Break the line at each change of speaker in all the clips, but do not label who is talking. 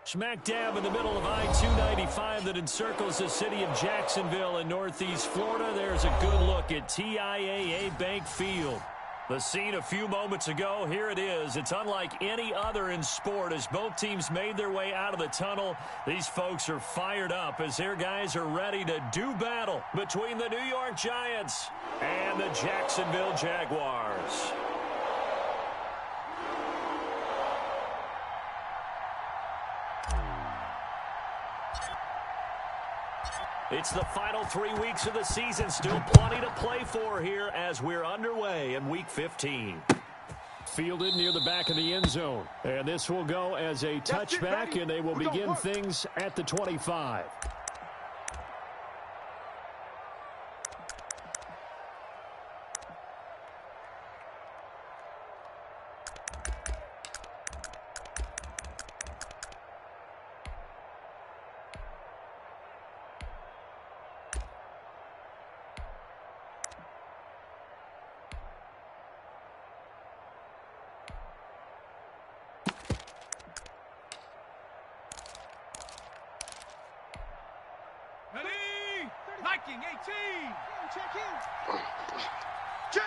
Smack dab in the middle of I-295 that encircles the city of Jacksonville in northeast Florida. There's a good look at TIAA Bank Field. The scene a few moments ago, here it is. It's unlike any other in sport as both teams made their way out of the tunnel. These folks are fired up as their guys are ready to do battle between the New York Giants and the Jacksonville Jaguars. It's the final 3 weeks of the season. Still plenty to play for here as we're underway in Week 15.
Fielded near the back of the end zone. And this will go as a touchback, and they will begin things at the 25.
Ready? Liking 18.
Check in. Check.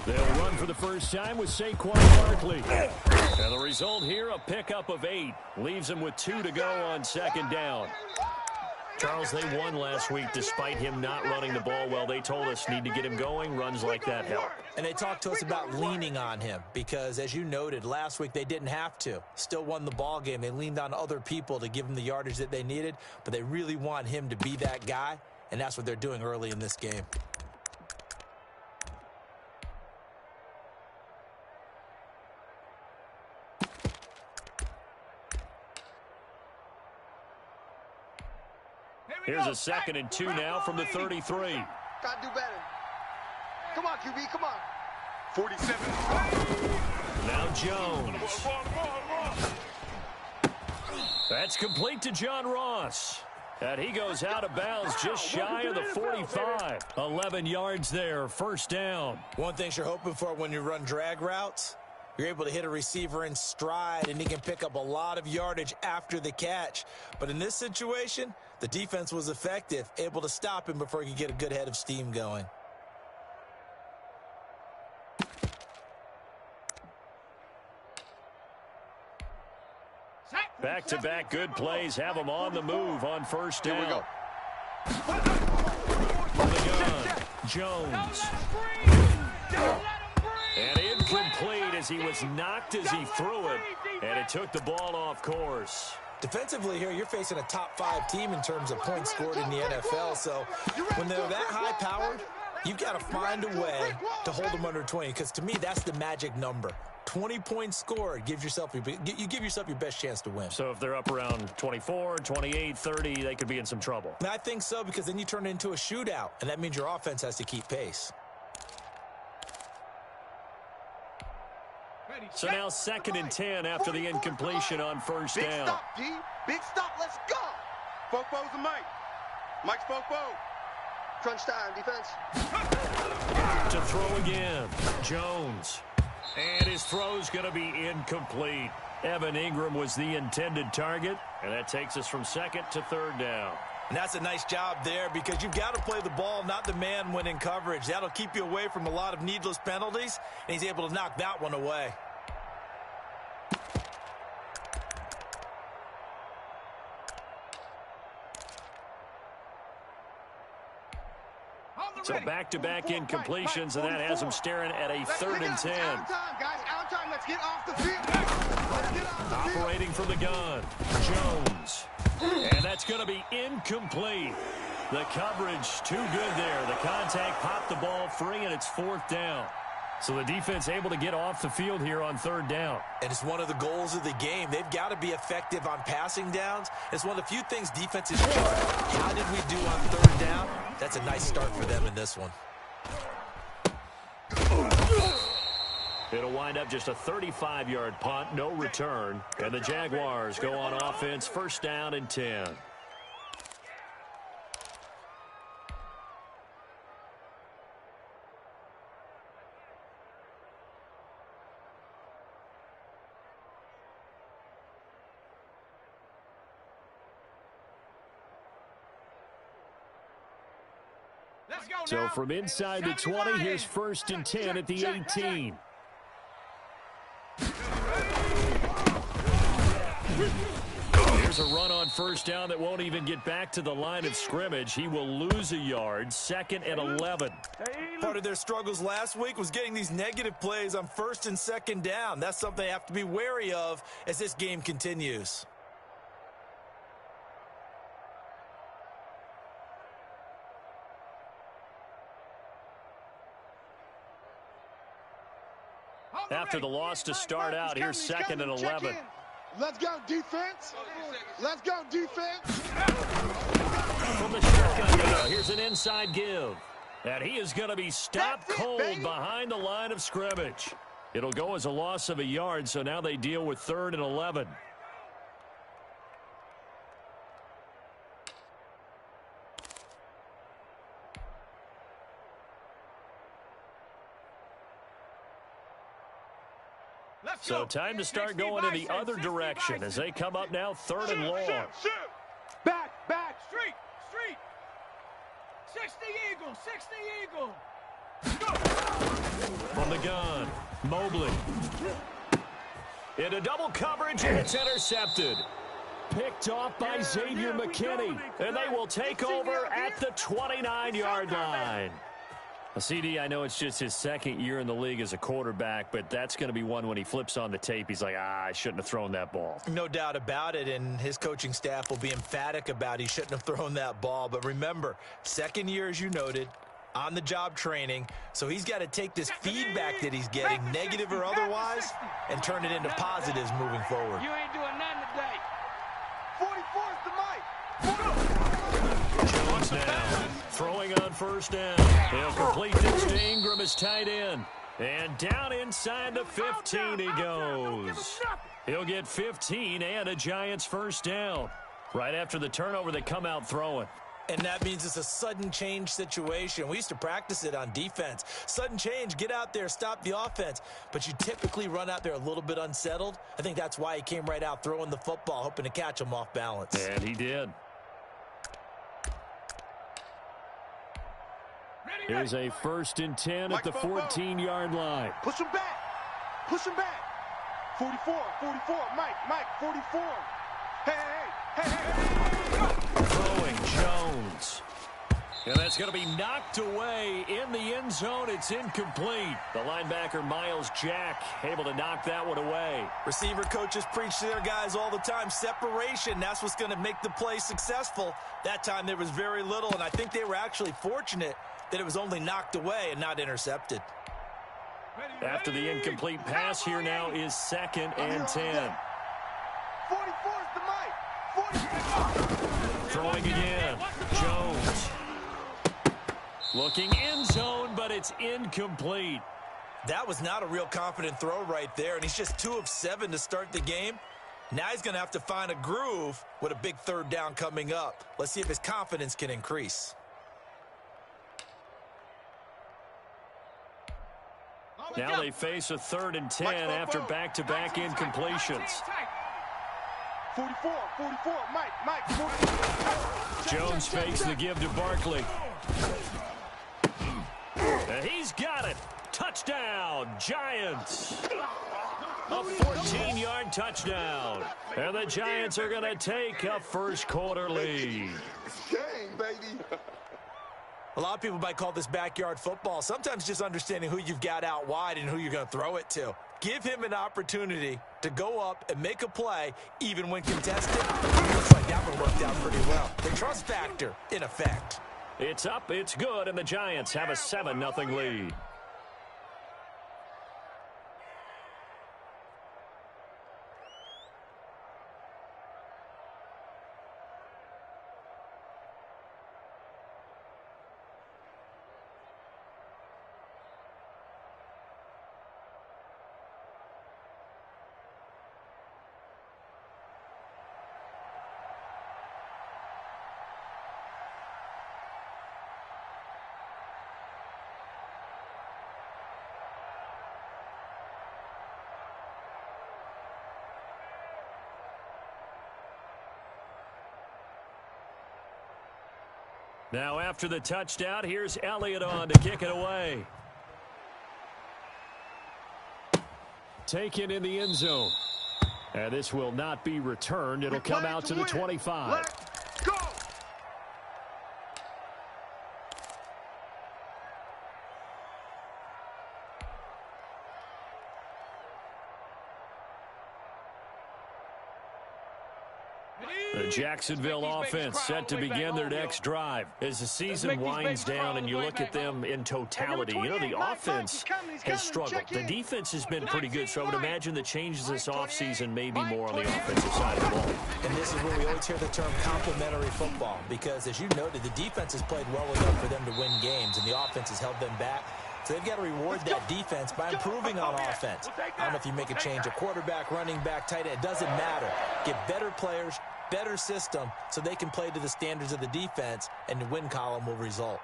They'll run for the first time with Saquon Barkley.
And the result here, a pickup of 8. Leaves them with 2 to go on second down. Charles, they won last week despite him not running the ball well. They told us need to get him going. Runs like that help.
And they talked to us about leaning on him because, as you noted, last week they didn't have to. Still won the ball game. They leaned on other people to give them the yardage that they needed, but they really want him to be that guy, and that's what they're doing early in this game.
Here's a 2nd and 2 now from the 33.
Gotta do better. Come on, QB, come on.
47.
Now Jones. That's complete to John Ross. And he goes out of bounds just shy of the 45. 11 yards there, first down.
One thing you're hoping for when you run drag routes, you're able to hit a receiver in stride, and he can pick up a lot of yardage after the catch. But in this situation, the defense was effective, able to stop him before he could get a good head of steam going.
Back-to-back good plays have him on the move on first down.
Here we go.
From the gun, Jones. And incomplete as he was knocked as he threw it, and it took the ball off course.
Defensively here, you're facing a top 5 team in terms of points scored in the NFL, so when they're that high-powered, you've got to find a way to hold them under 20, because to me, that's the magic number. 20 points scored, you give yourself your best chance to win.
So if they're up around 24, 28, 30, they could be in some trouble.
And I think so, because then you turn it into a shootout, and that means your offense has to keep pace.
So now 2nd and 10 after the incompletion on first
Big
down.
stop, D. Big stop. Let's go.
Fofo's a Mike. Mike's Fofo.
Crunch time, defense.
To throw again, Jones. And his throw's going to be incomplete. Evan Ingram was the intended target, and that takes us from 2nd to 3rd down.
And that's a nice job there, because you've got to play the ball, not the man when in coverage. That'll keep you away from a lot of needless penalties, and he's able to knock that one away.
So back-to-back incompletions, and that has him staring at a 3rd and 10.
Out time, guys. Out time. Let's get off the field. Let's get off the field.
Operating from the gun, Jones. And that's going to be incomplete. The coverage too good there. The contact popped the ball free, and it's 4th down. So the defense able to get off the field here on 3rd down.
And it's one of the goals of the game. They've got to be effective on passing downs. It's one of the few things defenses try. How did we do on 3rd down? That's a nice start for them in this one.
It'll wind up just a 35-yard punt, no return. And the Jaguars go on offense, 1st down and 10.
So from inside the 20, here's 1st and 10 at the 18. Here's a run on 1st down that won't even get back to the line of scrimmage. He will lose a yard. 2nd and 11.
Part of their struggles last week was getting these negative plays on 1st and 2nd down. That's something they have to be wary of as this game continues.
After the loss to start out, here's 2nd and 11.
Let's go, defense. Let's go, defense.
From the shotgun now, here's an inside give. And he is going to be stopped cold behind the line of scrimmage. It'll go as a loss of a yard, so now they deal with 3rd and 11. So time to start going in the other direction as they come up now 3rd and long.
Back, street. 60 Eagle.
From the gun, Mobley. Into double coverage, and it's intercepted. Picked off by Xavier McKinney, and they will take over at the 29-yard line. CD, I know it's just his 2nd year in the league as a quarterback, but that's going to be one when he flips on the tape, he's like, I shouldn't have thrown that ball.
No doubt about it, and his coaching staff will be emphatic about he shouldn't have thrown that ball. But remember, 2nd year, as you noted, on-the-job training, so he's got to take this feedback that he's getting, negative or otherwise, and turn it into positives moving forward.
You ain't doing nothing today. 44's the mic.
Jones now throwing on 1st down. He'll complete this to Ingram as tight end. And down inside the 15 he goes. He'll get 15 and a Giants 1st down. Right after the turnover, they come out throwing.
And that means it's a sudden change situation. We used to practice it on defense. Sudden change, get out there, stop the offense. But you typically run out there a little bit unsettled. I think that's why he came right out throwing the football, hoping to catch him off balance.
And he did. Here's a 1st and 10 at the 14-yard line.
Push him back. 44, Mike, 44. Hey.
Throwing Jones. And that's going to be knocked away in the end zone. It's incomplete. The linebacker, Miles Jack, able to knock that one away.
Receiver coaches preach to their guys all the time. Separation, that's what's going to make the play successful. That time there was very little, and I think they were actually fortunate that it was only knocked away and not intercepted.
After the incomplete pass, here now is 2nd and 10.
44's the mic.
Throwing again. Jones. Looking end zone, but it's incomplete.
That was not a real confident throw right there, and he's just 2 of 7 to start the game. Now he's going to have to find a groove with a big 3rd down coming up. Let's see if his confidence can increase.
Now they face a 3rd and 10 after back-to-back incompletions.
44, Mike, 44.
Jones fakes the give to Barkley. And he's got it. Touchdown, Giants. A 14-yard touchdown. And the Giants are going to take a 1st quarter lead.
Game, baby.
A lot of people might call this backyard football. Sometimes just understanding who you've got out wide and who you're going to throw it to. Give him an opportunity to go up and make a play, even when contested. Looks like that one worked out pretty well. The trust factor, in effect.
It's up, it's good, and the Giants have a 7-0 lead. Now after the touchdown, here's Elliott on to kick it away.
Taken in the end zone. And this will not be returned. It'll come out to the 25.
Let's go.
The Jacksonville offense set to begin their next drive. As the season winds down and you look at them in totality, you know, the offense has struggled. The defense has been pretty good, so I would imagine the changes this offseason may be more on the offensive side of the ball.
And this is where we always hear the term complementary football, because as you noted, the defense has played well enough for them to win games, and the offense has held them back. So they've got to reward that defense by improving on offense. I don't know if you make a change, a quarterback, running back, tight end, it doesn't matter. Get better players, better system, so they can play to the standards of the defense, and the win column will result.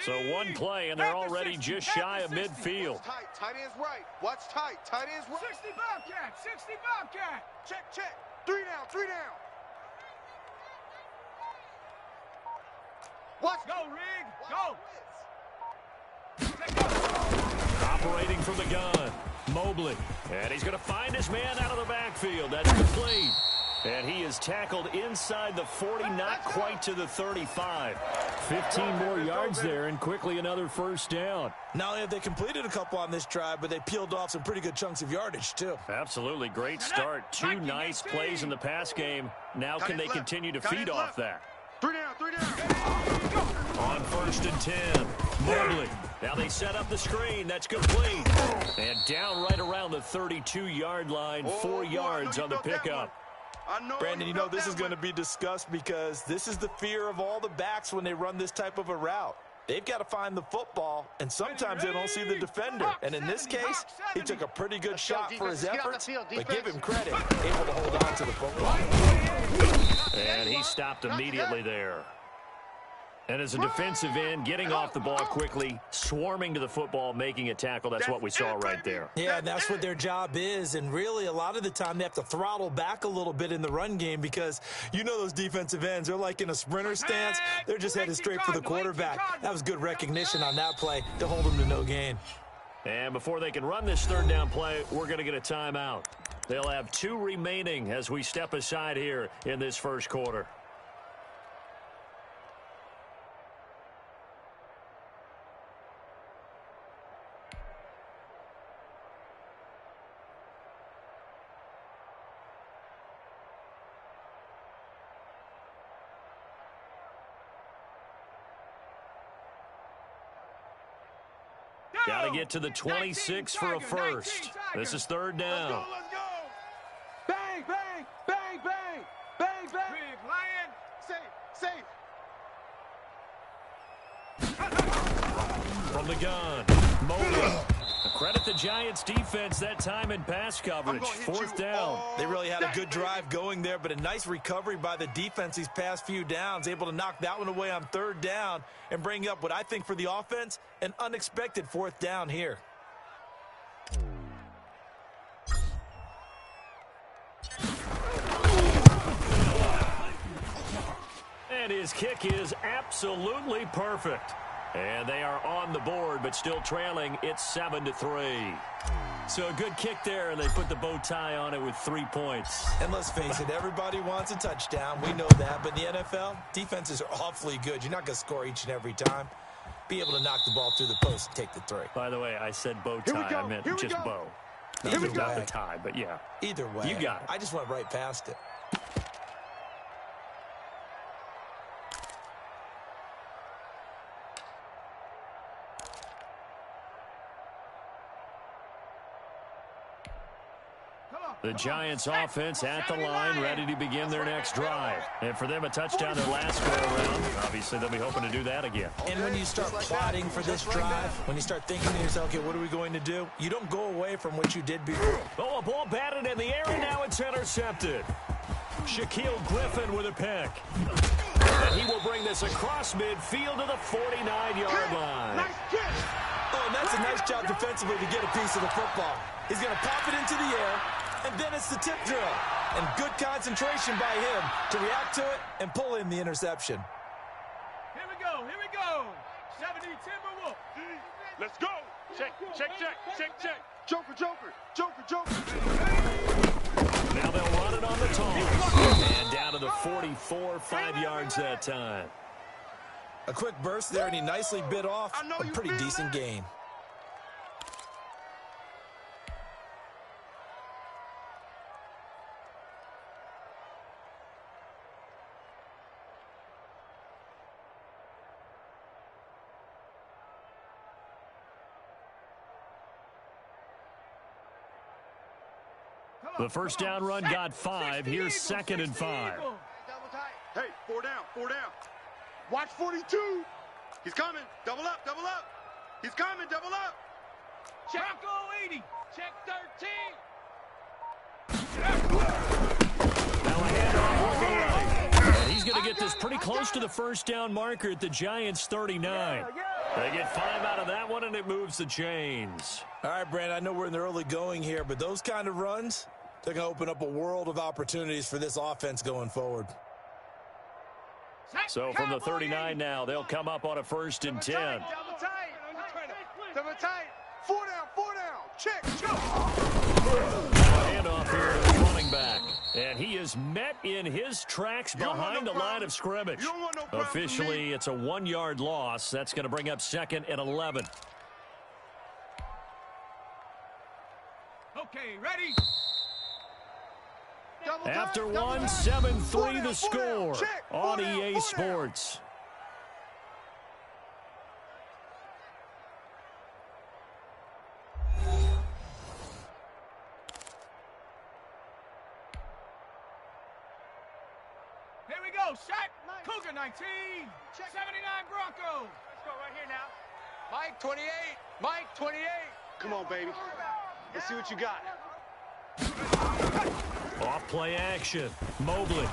So one play, and they're already just shy of midfield.
Tight end's right. Watch tight. Tight end's right.
60 Bobcat. 60 Bobcat.
Check, check. 3 down, 3 down. Watch.
Go, Rig. Go.
Operating from the gun, Mobley. And he's going to find his man out of the backfield. That's complete. And he is tackled inside the 40, not quite to the 35.
15 more yards there, and quickly another first down.
Not only have they completed a couple on this drive, but they peeled off some pretty good chunks of yardage, too.
Absolutely. Great start. 2 nice plays in the pass game. Now can they continue to feed off that?
3 down, 3 down.
On 1st and 10, Mobley. Now they set up the screen. That's complete. And down right around the 32-yard line, 4 yards on the pickup.
Brandon, you know this is going to be discussed because this is the fear of all the backs when they run this type of a route. They've got to find the football, and sometimes they don't see the defender. And in this case, he took a pretty good shot for his efforts, but give him credit, able to hold on to the football.
And he stopped immediately there. And as a defensive end, getting off the ball quickly, swarming to the football, making a tackle, that's what we saw right there.
Yeah, and that's what their job is, and really a lot of the time they have to throttle back a little bit in the run game because you know those defensive ends, they're like in a sprinter stance. They're just headed straight for the quarterback. That was good recognition on that play to hold them to no gain.
And before they can run this third down play, we're going to get a timeout. They'll have 2 remaining as we step aside here in this first quarter. Got to get to the 26 for a first. This is 3rd down.
Let's go. Bang, bang, bang, bang, bang, bang. Rig, Lion.
Safe.
From the gun, Mobley. Credit the Giants' defense that time in pass coverage. 4th down.
They really had a good drive going there, but a nice recovery by the defense these past few downs, able to knock that one away on 3rd down and bring up what I think for the offense, an unexpected 4th down here.
And his kick is absolutely perfect. And they are on the board, but still trailing. It's 7-3. So a good kick there, and they put the bow tie on it with 3 points.
And let's face it, everybody wants a touchdown. We know that. But in the NFL, defenses are awfully good. You're not going to score each and every time. Be able to knock the ball through the post and take the 3.
By the way, I said bow tie. I meant just bow.
Either
Not
way.
the tie, but yeah.
Either way.
You got it.
I just went right past it.
The Giants offense at the line, ready to begin their next drive. And for them, a touchdown their last go-around. Obviously, they'll be hoping to do that again.
And when you start plotting for this drive, when you start thinking to yourself, okay, what are we going to do? You don't go away from what you did before.
Oh, a ball batted in the air, and now it's intercepted. Shaquille Griffin with a pick. And he will bring this across midfield to the 49-yard line.
Oh, and that's a nice job defensively to get a piece of the football. He's going to pop it into the air, and then it's the tip drill. And good concentration by him to react to it and pull in the interception.
Here we go. 70 Timberwolf. Let's go. Check. Joker.
Now they'll run it on the toss. And down to the 44, 5 yards that time.
A quick burst there, and he nicely bit off a pretty decent gain.
The first down run got 5. Here's 2nd and 5.
Hey, 4 down. Watch 42. He's coming. Double up. He's coming. Double up.
Check. Bronco 80. Check 13.
Now a handoff looking right. And he's going to get this pretty close to the first down marker at the Giants' 39. They get 5 out of that one, and it moves the chains.
All right, Brandon, I know we're in the early going here, but those kind of runs, they're going to open up a world of opportunities for this offense going forward.
So from the 39 now, they'll come up on a 1st and 10.
Double tight. 4 down. Check.
Handoff here to the running back. And he is met in his tracks behind the line of scrimmage. Officially, it's a 1-yard loss. That's going to bring up 2nd and 11.
Okay, ready?
After one, 7-3 the score on EA Sports.
Here we go. Shot. Cougar 19. 79 Broncos. Let's go right here now.
Mike 28. Come on, baby. Let's see what you got.
Off play action. Mobley.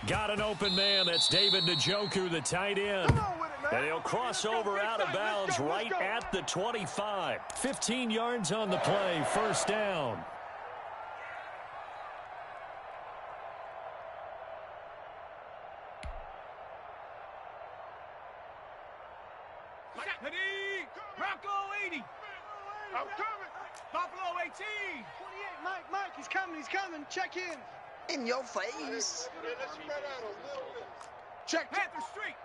Got an open man. That's David Njoku, the tight end. And he'll cross over out of bounds right at the 25. 15 yards on the play. First down.
Bronco 80.
I'm coming.
Buffalo 18.
28. Mike, he's coming. Check in. In your face. Let's spread out a little bit. Check.
Panther Street.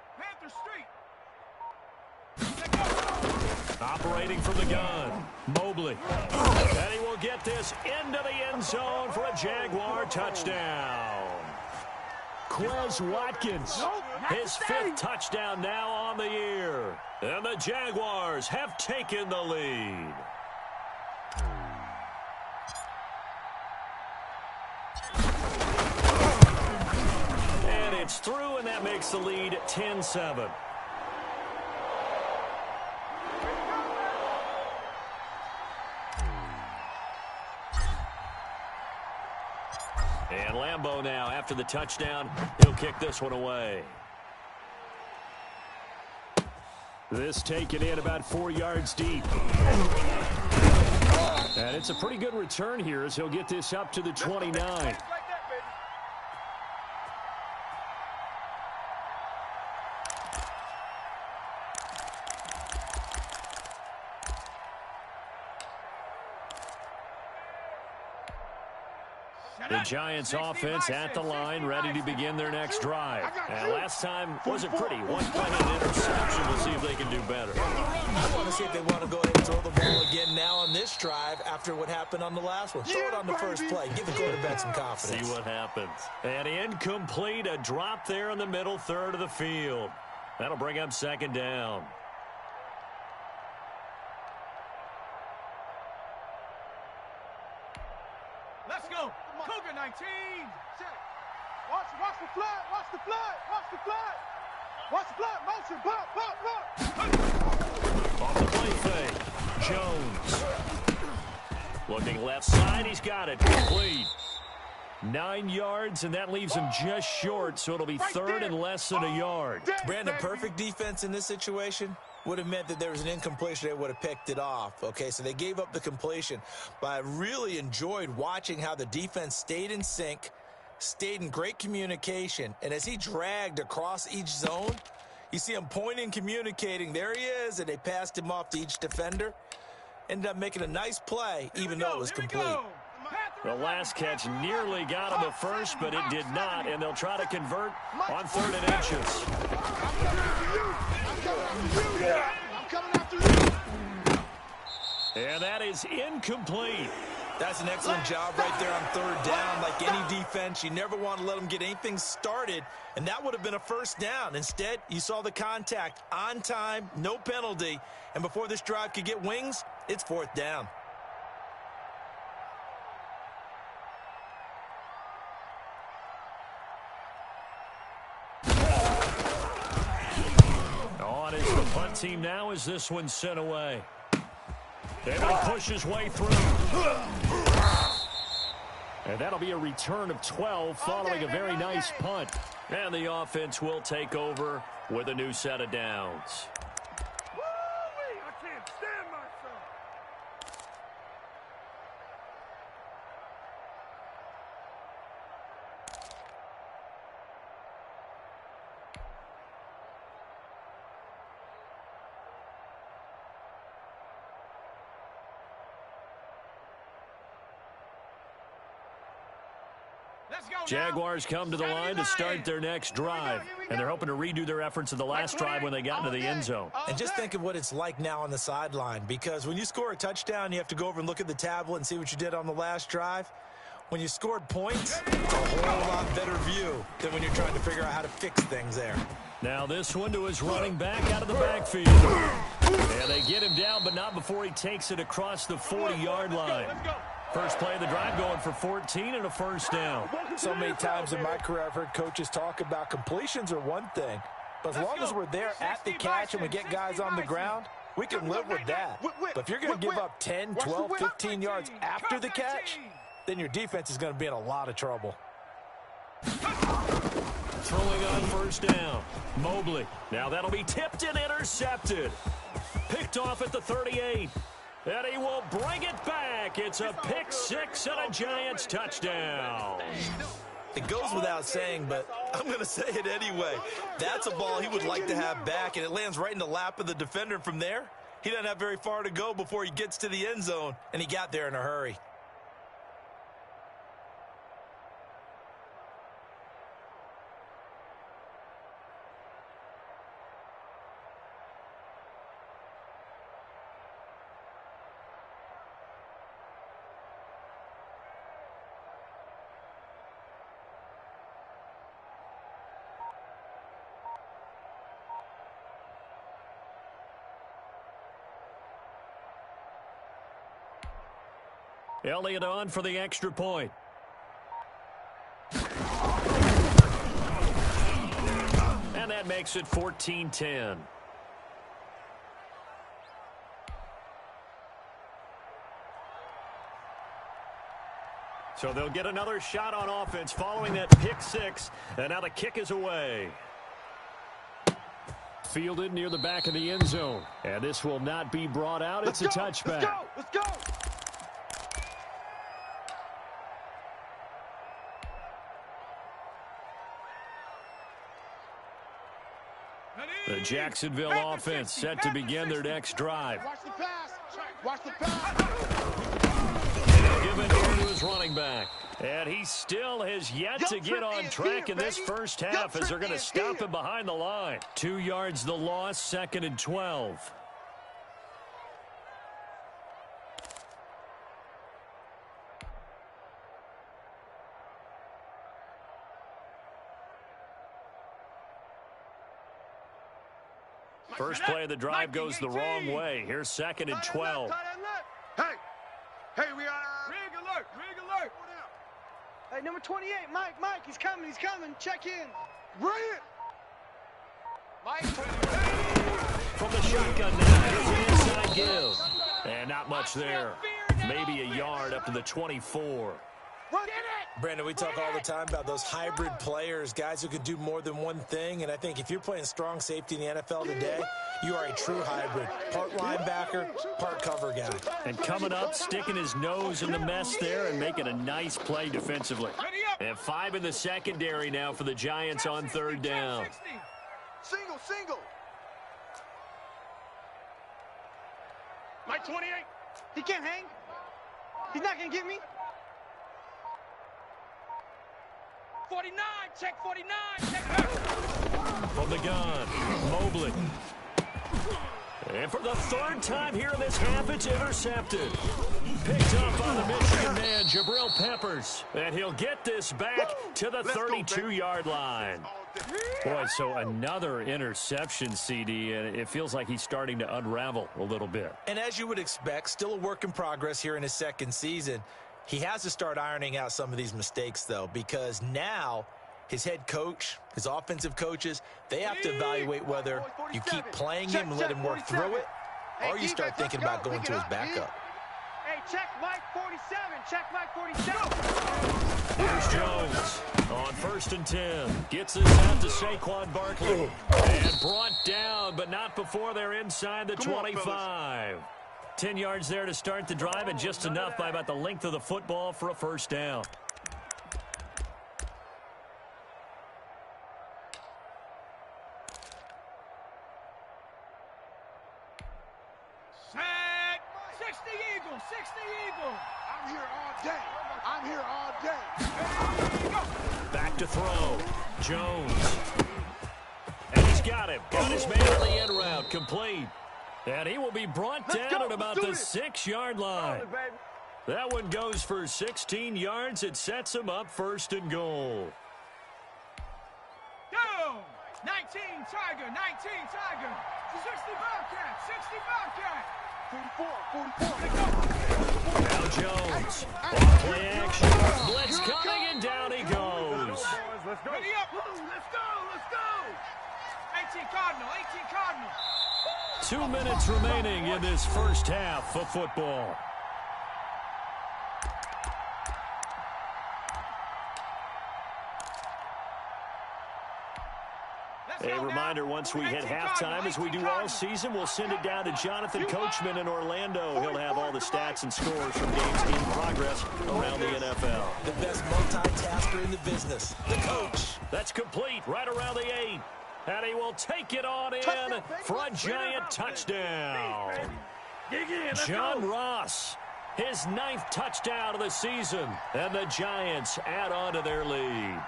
Operating from the gun. Mobley. And he will get this into the end zone for a Jaguar touchdown. Quez Watkins, his 5th touchdown now on the year. And the Jaguars have taken the lead. And it's through, and that makes the lead 10-7. And Lambeau now, after the touchdown, he'll kick this one away. This taken in about 4 yards deep. And it's a pretty good return here as he'll get this up to the 29. The Giants offense at the line, ready to begin their next drive. And last time wasn't pretty. One play and interception. We'll see if they can do better.
I want to see if they want to go ahead and throw the ball again now on this drive after what happened on the last one. Throw it on the first play. Give the quarterback some confidence.
See what happens. And incomplete, a drop there in the middle third of the field. That'll bring up 2nd down.
Let's go. Cougar 19.
Watch the flat. Motion. Pop.
Off the play fake. Jones. Looking left side. He's got it. Complete. 9 yards, and that leaves him just short, so it'll be 3rd and less than a yard.
Brandon, perfect defense in this situation. would have meant that there was an incompletion. They would have picked it off. Okay, so they gave up the completion. But I really enjoyed watching how the defense stayed in sync, stayed in great communication. And as he dragged across each zone, you see him pointing, communicating. There he is, and they passed him off to each defender. Ended up making a nice play, even though it was complete.
The last catch nearly got him a first, but it did not, and they'll try to convert on 3rd and inches.
I'm coming after you.
And that is incomplete.
That's an excellent job right there on 3rd down. Like any defense, you never want to let them get anything started, and that would have been a 1st down. Instead, you saw the contact on time, no penalty, and before this drive could get wings, it's 4th down.
On is the punt team now as this one's sent away. And he'll push his way through. And that'll be a return of 12 following a very nice punt. And the offense will take over with a new set of downs.
I can't stand myself.
Jaguars come to the line to start their next drive. And they're hoping to redo their efforts of the last drive when they got into the end zone.
And just think of what it's like now on the sideline, because when you score a touchdown, you have to go over and look at the tablet and see what you did on the last drive. When you scored points, it's a whole lot better view than when you're trying to figure out how to fix things there.
Now this one to his running back out of the backfield. And they get him down, but not before he takes it across the 40-yard line. First play of the drive going for 14 and a 1st down.
So many times in my career I've heard coaches talk about completions are one thing, but as long as we're there at the catch and we get guys on the ground, we can live with that. But if you're going to give up 10, 12, 15 yards after the catch, then your defense is going to be in a lot of trouble.
Throwing on 1st down. Mobley. Now that'll be tipped and intercepted. Picked off at the 38. And he will bring it back. It's a pick 6 and a Giants touchdown.
It goes without saying, but I'm going to say it anyway. That's a ball he would like to have back, and it lands right in the lap of the defender. From there, he doesn't have very far to go before he gets to the end zone, and he got there in a hurry.
Elliott on for the extra point. And that makes it 14-10. So they'll get another shot on offense following that pick 6. And now the kick is away.
Fielded near the back of the end zone. And this will not be brought out. It's a touchback.
Let's go.
The Jacksonville offense set to begin their next drive.
Watch the pass. Watch the pass.
Give it here to his running back. And he still has yet to get on track in this first half as they're going to stop him behind the line. 2 yards the loss, 2nd and 12. First play of the drive goes the wrong way. Here's 2nd and 12.
Hey, we are.
Rig alert. Hey, number 28, Mike, he's coming. Check in.
Bring it.
Mike.
From the shotgun now, here's an inside give. And not much there. Maybe a yard up to the 24.
Brandon, we talk all the time about those hybrid players, guys who can do more than one thing, and I think if you're playing strong safety in the NFL today, you are a true hybrid. Part linebacker, part cover guy.
And coming up, sticking his nose in the mess there and making a nice play defensively. And 5 in the secondary now for the Giants on 3rd down.
Single. Mike 28.
He can't hang. He's not going to get me. 49, check 49, check.
From the gun, Mobley. And for the 3rd time here in this half, it's intercepted. Picked up on the Michigan man, Jabril Peppers. And he'll get this back to the 32-yard line. Boy, so another interception, CD, and it feels like he's starting to unravel a little bit.
And as you would expect, still a work in progress here in his 2nd season. He has to start ironing out some of these mistakes, though, because now his head coach, his offensive coaches, they have to evaluate whether you keep playing him and let him work through it, or you start thinking about going to his backup.
Hey, check Mike 47. Check Mike 47.
Here's Jones on 1st and 10. Gets this out to Saquon Barkley. And brought down, but not before they're inside the 25. 10 yards there to start the drive, and just enough by about the length of the football for a 1st down.
Sack. 60 Eagles. 60 Eagles.
I'm here all day.
Back to throw. Jones. And he's got him. Got his man on the end route. Complete. And he will be brought down at about the 6-yard line. That one goes for 16 yards. It sets him up 1st and goal.
Go! 19 Tiger, 19 Tiger. 60 Bobcat, 60 Bobcat. 44.
Now Jones. Off play action. Blitz coming, and down he goes.
Ready up. Let's go. 18 Cardinal, 18 Cardinal.
2 minutes remaining in this 1st half of football. A reminder, once we hit halftime, as we do all season, we'll send it down to Jonathan Coachman in Orlando. He'll have all the stats and scores from games in progress around the NFL.
The best multitasker in the business, the coach.
That's complete right around the 8. And he will take it on in for a Giant touchdown. John Ross, his 9th touchdown of the season. And the Giants add on to their lead.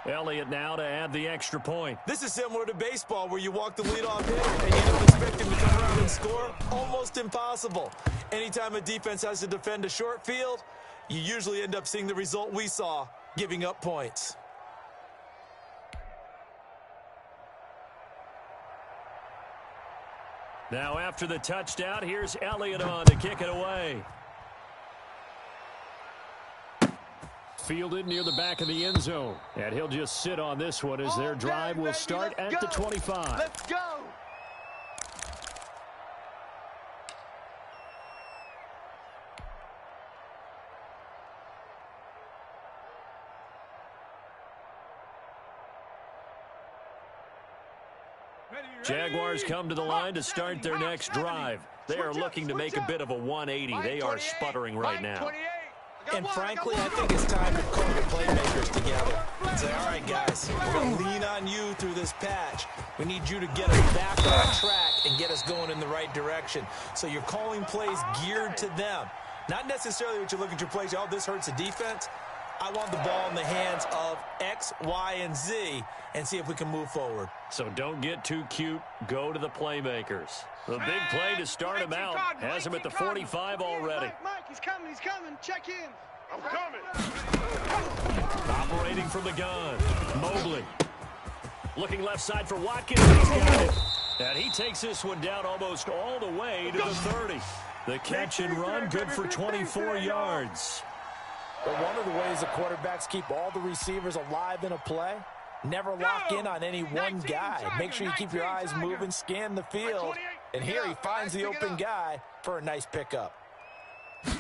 Elliott now to add the extra point.
This is similar to baseball where you walk the leadoff hitter and you don't expect him to come around and score. Almost impossible. Anytime a defense has to defend a short field, you usually end up seeing the result we saw, giving up points.
Now after the touchdown, here's Elliott on to kick it away.
Fielded near the back of the end zone. And he'll just sit on this one as their drive will start at the 25.
Let's go.
Jaguars come to the line to start their next drive. They are looking to make a bit of a 180. They are sputtering right now.
And frankly, I think it's time to call your playmakers together and say, all right, guys, we're going to lean on you through this patch. We need you to get us back on track and get us going in the right direction. So you're calling plays geared to them. Not necessarily what you look at your plays, oh, this hurts the defense. I want the ball in the hands of X, Y, and Z and see if we can move forward.
So don't get too cute. Go to the playmakers. The big play to start him out has him at the 45 already.
Mike, he's coming. Check in.
I'm coming.
Operating from the gun, Mobley. Looking left side for Watkins. He's got it. And he takes this one down almost all the way to the 30. The catch and run, good for 24 yards.
But one of the ways the quarterbacks keep all the receivers alive in a play, never lock in on any one guy. Make sure you keep your eyes moving, scan the field. And here he finds the open guy for a nice pickup.
On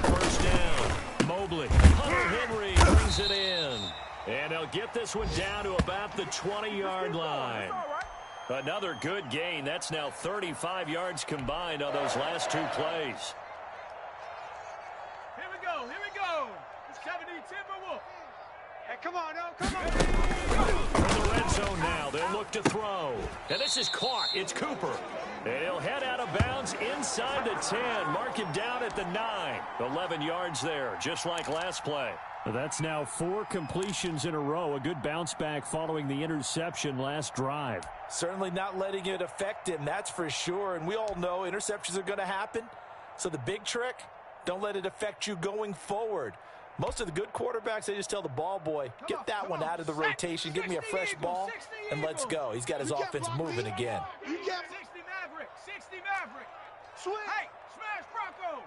1st down, Mobley. Hunter Henry brings it in. And they'll get this one down to about the 20-yard line. Another good gain. That's now 35 yards combined on those last two plays.
Here we go. Here we go. It's 70 Timberwolves. Hey, come on, no, come on.
From the red zone now, they'll look to throw. And this is caught. It's Cooper. And he'll head out of bounds inside the 10. Mark him down at the 9. 11 yards there, just like last play.
That's now 4 completions in a row. A good bounce back following the interception last drive.
Certainly not letting it affect him, that's for sure. And we all know interceptions are going to happen. So the big trick, don't let it affect you going forward. Most of the good quarterbacks, they just tell the ball boy, get that one out of the rotation, give me a fresh ball, and let's go. He's got his offense moving again.
60 Maverick. 60 Maverick. Swing. Hey, smash Bronco.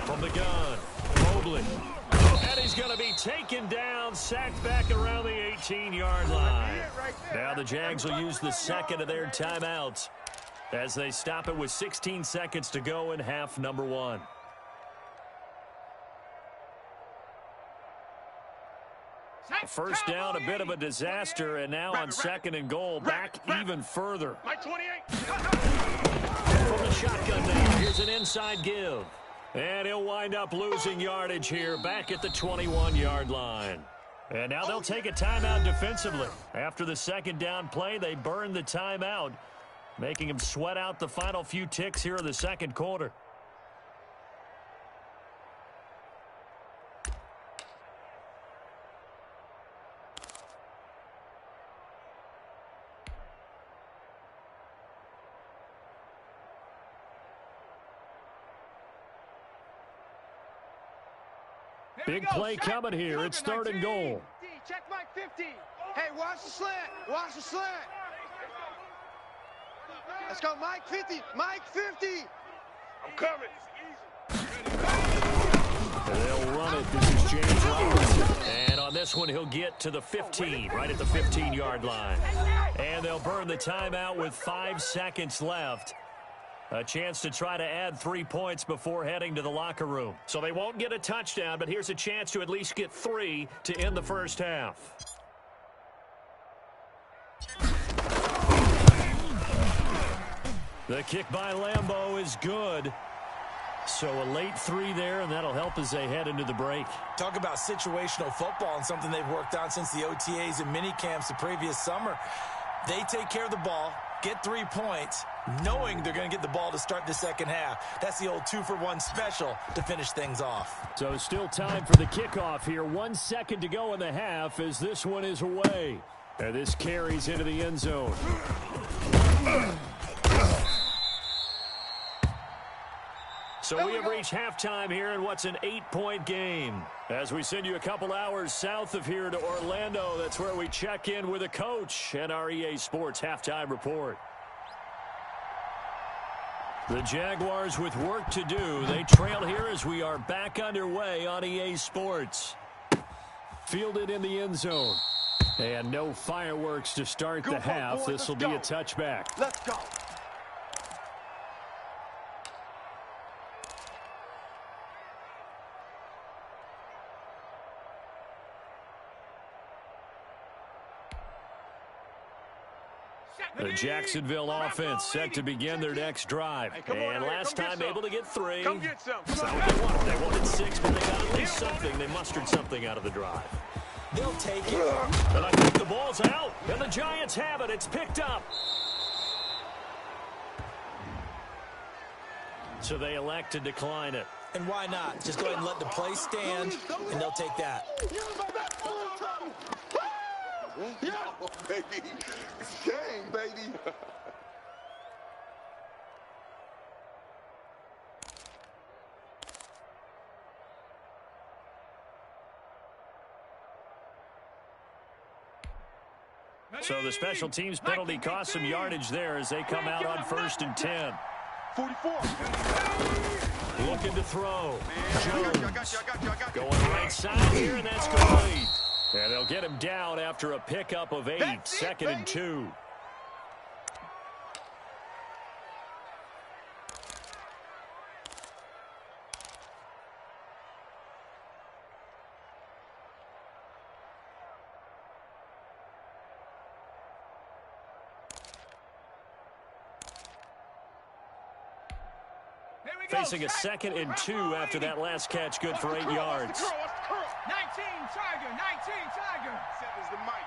From the gun, Mobley. And he's going to be taken down, sacked back around the 18-yard line. Now the Jags will use the second of their timeouts as they stop it with 16 seconds to go in half number 1. First down, a bit of a disaster, and now on second and goal, back even further. From the shotgun now, here's an inside give. And he'll wind up losing yardage here, back at the 21-yard line. And now they'll take a timeout defensively. After the second down play, they burn the timeout, making him sweat out the final few ticks here in the second quarter.
Big play coming here. It's third and goal.
Check Mike 50. Hey, watch the slant. Watch the slant. Let's go, Mike 50. Mike 50. I'm coming.
They'll run it. This is James Robinson.
And on this one, he'll get to the 15, right at the 15-yard line. And they'll burn the timeout with 5 seconds left. A chance to try to add 3 points before heading to the locker room. So they won't get a touchdown, but here's a chance to at least get 3 to end the first half. The kick by Lambeau is good. So a late 3 there, and that'll help as they head into the break.
Talk about situational football and something they've worked on since the OTAs and mini camps the previous summer. They take care of the ball, get 3 points, knowing they're going to get the ball to start the second half. That's the old 2-for-1 special to finish things off.
So still time for the kickoff here. 1 second to go in the half as this one is away. And this carries into the end zone.
So we have reached halftime here in what's an 8-point game. As we send you a couple hours south of here to Orlando, that's where we check in with a coach and our EA Sports halftime report. The Jaguars with work to do. They trail here as we are back underway on EA Sports. Fielded in the end zone. And no fireworks to start the half. This will be a touchback.
Let's go.
The Jacksonville offense set to begin their next drive. And last time able to get 3.
Come get some.
That's not what they wanted. They wanted 6, but they got at least something. They mustered something out of the drive.
They'll take it.
And I think the ball's out. And the Giants have it. It's picked up. So they elect to decline it.
And why not? Just go ahead and let the play stand, and they'll take that.
Yeah, baby. It's game, baby.
So the special teams penalty cost some yardage there as they come out on 1st and 10.
44.
Looking to throw. Jones going right side here, and that's complete. And they'll get him down after a pickup of 8, 2nd and 2. Facing a 2nd and 2 after that last catch, good for 8 yards.
19 Tiger, 19 Tiger.
7's the mic.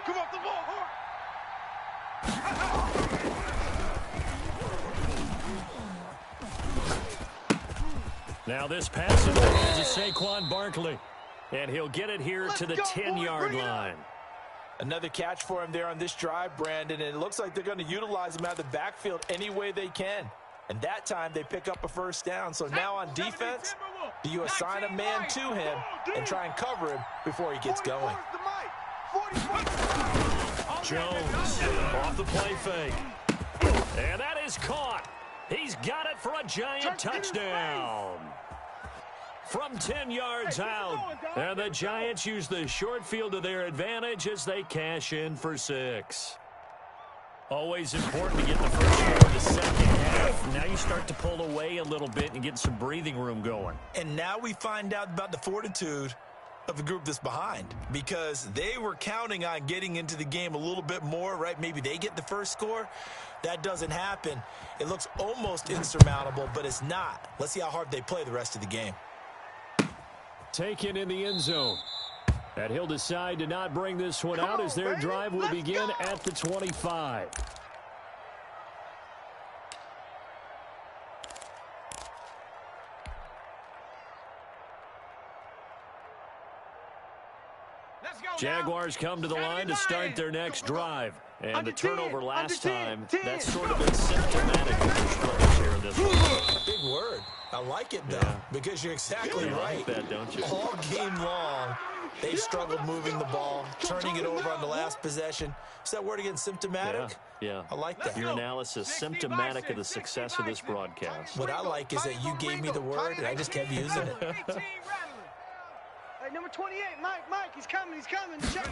Come off the ball, hard.
Now this pass in the hands of Saquon Barkley. And he'll get it here to the 10-yard line.
Another catch for him there on this drive, Brandon, and it looks like they're going to utilize him out of the backfield any way they can. And that time they pick up a first down. So now on defense, do you assign a man to him and try and cover him before he gets going?
Jones off the play fake. And that is caught. He's got it for a giant touchdown. From 10 yards out. And the Giants use the short field to their advantage as they cash in for 6. Always important to get the first score in the second half. Now you start to pull away a little bit and get some breathing room going.
And now we find out about the fortitude of the group that's behind, because they were counting on getting into the game a little bit more, right? Maybe they get the first score. That doesn't happen. It looks almost insurmountable, but it's not. Let's see how hard they play the rest of the game.
Taken in the end zone. And he'll decide to not bring this one out as their drive will begin at the 25. Jaguars come to the line to start their next drive. And the turnover last time, that's sort of been symptomatic of their struggles here in this one.
Big word. I like it, though, because you're exactly right.
Like that, don't you?
All game long, they struggled moving the ball, turning it over on the last possession. Is that word again, symptomatic?
Yeah.
I like that.
Your analysis, symptomatic of the success of this broadcast.
What I like is that you gave me the word, and I just kept using it.
Hey, number 28, Mike, he's coming. Check.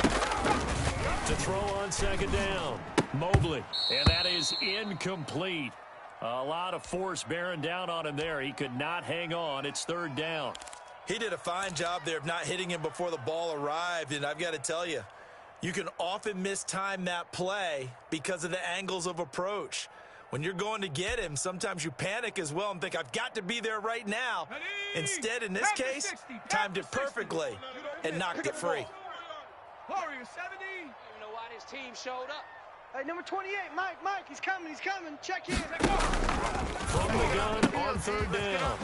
To throw on second down, Mobley, and that is incomplete. A lot of force bearing down on him there. He could not hang on. It's third down.
He did a fine job there of not hitting him before the ball arrived, and I've got to tell you, you can often mistime that play because of the angles of approach. When you're going to get him, sometimes you panic as well and think, I've got to be there right now. Instead, in this case, timed it perfectly and knocked it free.
Warrior 70.
You know why this team showed up.
Hey, number 28, Mike, he's coming. Check in.
From the gun on third down.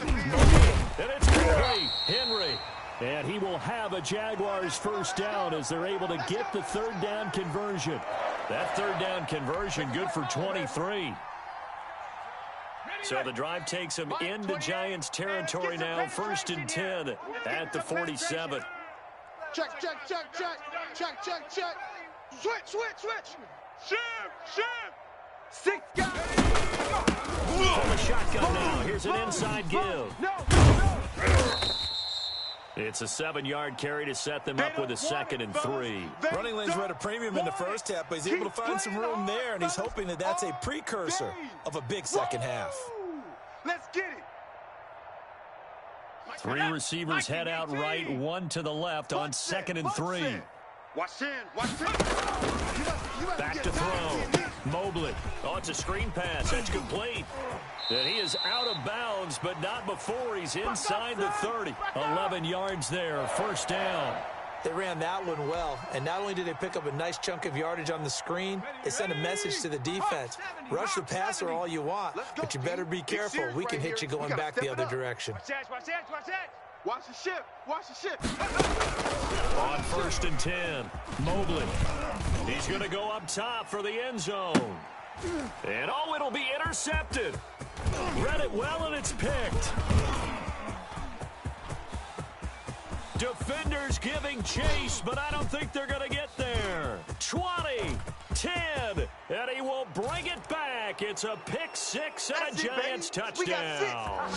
And it's complete. Henry. And he will have a Jaguars first down as they're able to get the third down conversion. That third down conversion good for 23. So the drive takes him into Giants territory now. First and 10 at the 47.
Check. Switch. Shift.
6 guys.
From the shotgun now. Here's an inside give.
No.
It's a 7-yard carry to set them up with a 2nd and 3.
Running lanes were at a premium in the first half, but he's able to find some room there, and he's hoping that that's a precursor of a big second half.
Let's get it.
3 receivers head out right, 1 to the left on 2nd and 3.
Watch in.
Back to throw. Mobley. Oh, it's a screen pass. That's complete. And he is out of bounds, but not before he's inside the 30. 11 yards there. First down.
They ran that one well, and not only did they pick up a nice chunk of yardage on the screen, they sent a message to the defense. Rush the passer all you want, but you better be careful. We can hit you going back the other direction.
Watch that.
Watch the shift.
On first and 10, Mobley. He's going to go up top for the end zone. And it'll be intercepted. Read it well, and it's picked. Defenders giving chase, but I don't think they're going to get there. 20, 10, and he will bring it back. It's a pick six and a Giants touchdown.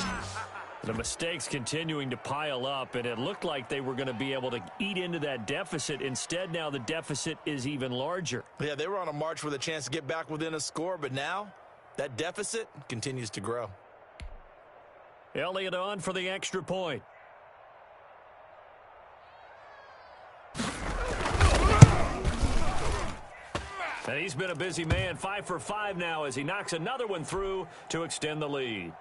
The mistakes continuing to pile up, and it looked like they were going to be able to eat into that deficit. Instead, now the deficit is even larger.
Yeah, they were on a march with a chance to get back within a score, but now that deficit continues to grow.
Elliott on for the extra point. And he's been a busy man, 5 for 5 now as he knocks another one through to extend the lead.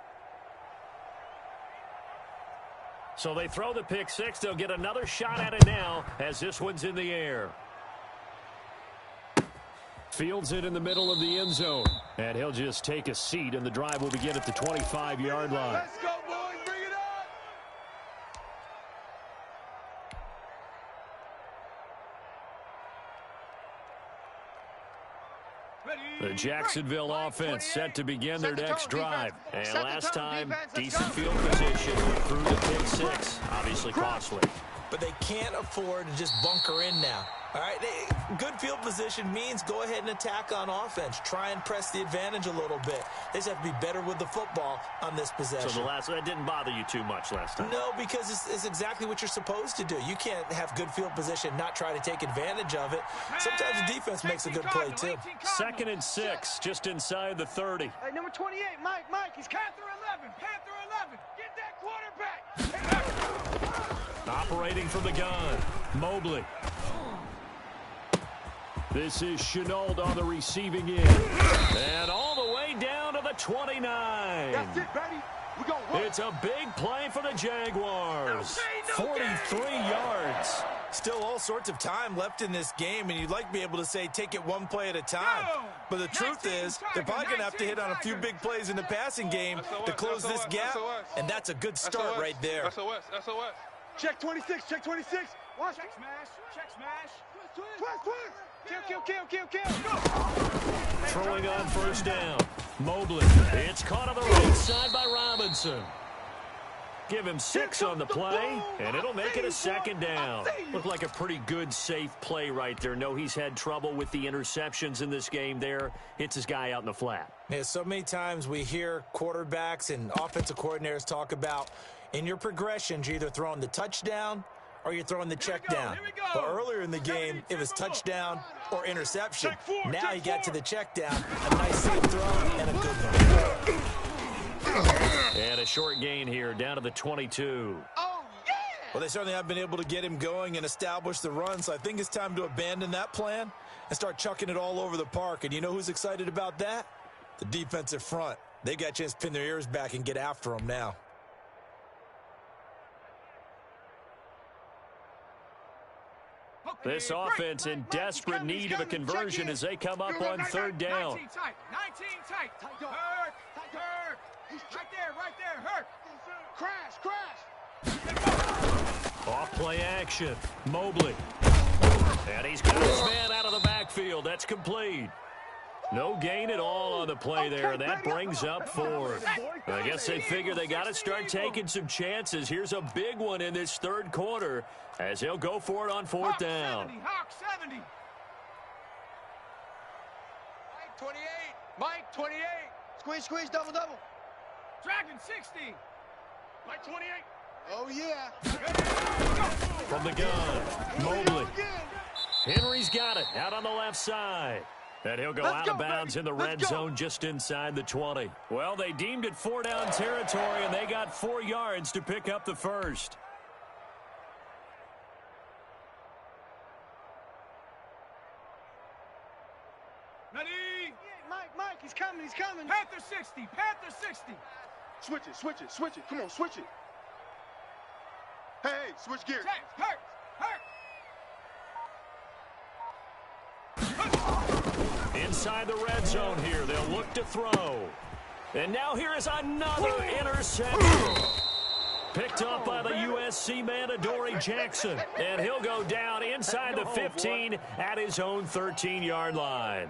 So they throw the pick six. They'll get another shot at it now as this one's in the air. Fields it in the middle of the end zone. And he'll just take a seat, and the drive will begin at the 25-yard line.
Let's go, boys. Bring it up.
The Jacksonville offense set to begin their next drive. And last time, decent field position through the pick six. Obviously costly.
But they can't afford to just bunker in now. All right, good field position means go ahead and attack on offense. Try and press the advantage a little bit. They just have to be better with the football on this possession.
So that didn't bother you too much last time?
No, because it's exactly what you're supposed to do. You can't have good field position, not try to take advantage of it. Sometimes the defense makes a good play, too.
2nd and 6, just inside the 30.
Hey, number 28, Mike, he's Panther 11, Panther 11. Get that quarterback.
Operating from the gun, Mobley. This is Chenault on the receiving end. And all the way down to the 29.
That's it, baby. We gonna work.
It's a big play for the Jaguars. 43 yards.
Still all sorts of time left in this game, and you'd like to be able to say take it one play at a time. But the truth is, they're probably going to have to hit on a few big plays in the passing game to close this gap, and that's a good start right there.
SOS.
Check 26, check 26. Watch. Check smash. Twist. Kill.
Throwing on first down. Mobley. It's caught on the right side by Robinson. Give him 6 on the play, and it'll make it a 2nd down. Looked like a pretty good, safe play right there. No, he's had trouble with the interceptions in this game there. Hits his guy out in the flat.
Yeah, so many times we hear quarterbacks and offensive coordinators talk about in your progressions, you're either throwing the touchdown or you're throwing the check down. But earlier in the game, it was touchdown or interception. Now he got to the check down. A nice safe throw and a good one.
And a short gain here, down to the 22.
Oh, yeah!
Well, they certainly have been able to get him going and establish the run, so I think it's time to abandon that plan and start chucking it all over the park. And you know who's excited about that? The defensive front. They got a chance to pin their ears back and get after him now.
This offense in desperate need of a conversion as they come up on 3rd down.
19 tight. Hurt. Right there. Hurt. Crash.
Off play action. Mobley. And he's got his man out of the backfield. That's complete. No gain at all on the play there, and that brings up 4th. I guess they figure they got to start taking some chances. Here's a big one in this 3rd quarter as he'll go for it on 4th down.
Hawk 70. Mike 28. Squeeze, double. Dragon 60. Mike 28. Oh, yeah.
From the gun, Mobley. Henry's got it out on the left side. And he'll go out of bounds in the red zone just inside the 20. Well, they deemed it 4-down territory, and they got 4 yards to pick up the first.
Ready? Mike, he's coming. Panther 60.
Switch it. Come on, switch it. Hey, switch gears.
Hurt.
Inside the red zone here, they'll look to throw. And now here is another interception. Picked up by the USC man, Adoree Jackson. And he'll go down inside the 15 at his own 13-yard line.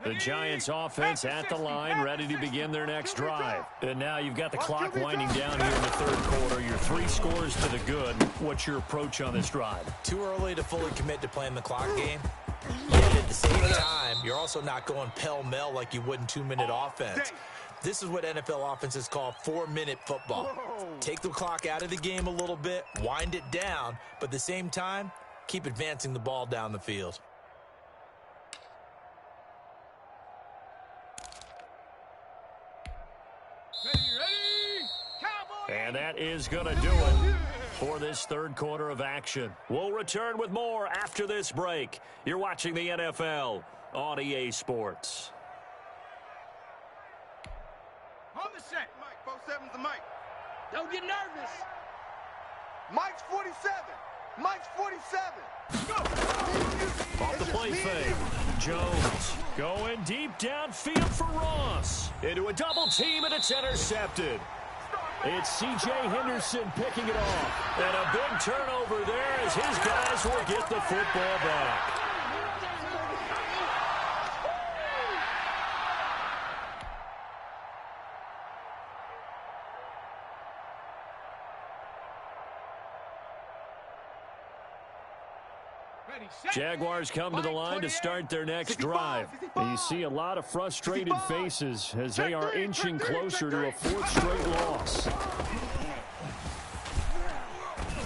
The Giants offense at the line, ready to begin their next drive. And now you've got the clock winding down here in the 3rd quarter. Your 3 scores to the good. What's your approach on this drive?
Too early to fully commit to playing the clock game. Yet at the same time, you're also not going pell-mell like you would in 2-minute offense. This is what NFL offenses call 4-minute football. Take the clock out of the game a little bit, wind it down, but at the same time, keep advancing the ball down the field.
And that is going to do it for this third quarter of action. We'll return with more after this break. You're watching the NFL on EA Sports.
On the set.
Mike, 4-7's the Mike.
Don't get nervous.
Mike's 47. Mike's 47.
Off the play fake. Jones going deep downfield for Ross. Into a double team, and it's intercepted. It's C.J. Henderson picking it off. And a big turnover there as his guys will get the football back. Jaguars come to the line to start their next drive. And you see a lot of frustrated faces as they are inching closer to a fourth straight loss.